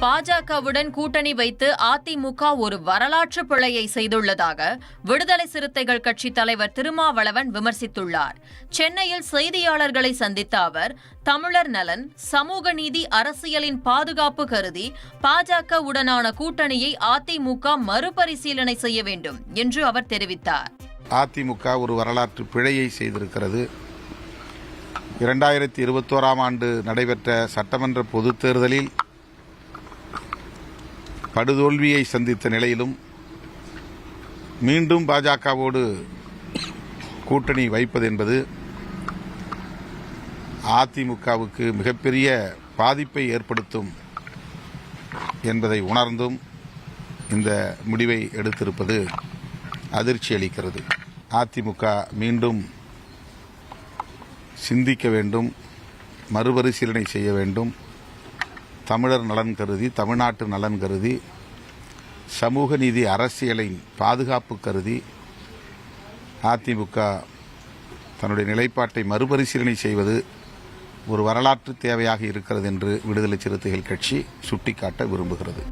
பாஜகவுடன் கூட்டணி வைத்து அதிமுக ஒரு வரலாற்று பிழையை செய்துள்ளதாக விடுதலை சிறுத்தைகள் கட்சி தலைவர் திருமாவளவன் விமர்சித்துள்ளார். சென்னையில் செய்தியாளர்களை சந்தித்த அவர், தமிழர் நலன், சமூக நீதி, அரசியலின் பாதுகாப்பு கருதி பாஜகவுடனான கூட்டணியை அதிமுக மறுபரிசீலனை செய்ய வேண்டும் என்று அவர் தெரிவித்தார். அதிமுக ஒரு வரலாற்று பிழையை செய்திருக்கிறது. 2021 ஆண்டு நடைபெற்ற சட்டமன்ற பொதுத் தேர்தலில் படுதோல்வியை சந்தித்த நிலையிலும் மீண்டும் பாஜகவோடு கூட்டணி வைப்பது என்பது அதிமுகவுக்கு மிகப்பெரிய பாதிப்பை ஏற்படுத்தும் என்பதை உணர்ந்தும் இந்த முடிவை எடுத்திருப்பது அதிர்ச்சி அளிக்கிறது. அதிமுக மீண்டும் சிந்திக்க வேண்டும், மறுபரிசீலனை செய்ய வேண்டும். தமிழர் நலன் கருதி, தமிழ்நாட்டு நலன் கருதி, சமூக நீதி, அரசியலின் பாதுகாப்பு கருதி அதிமுக தன்னுடைய நிலைப்பாட்டை மறுபரிசீலனை செய்வது ஒரு வரலாற்று தேவையாக இருக்கிறது என்று விடுதலை சிறுத்தைகள் கட்சி சுட்டிக்காட்ட விரும்புகிறது.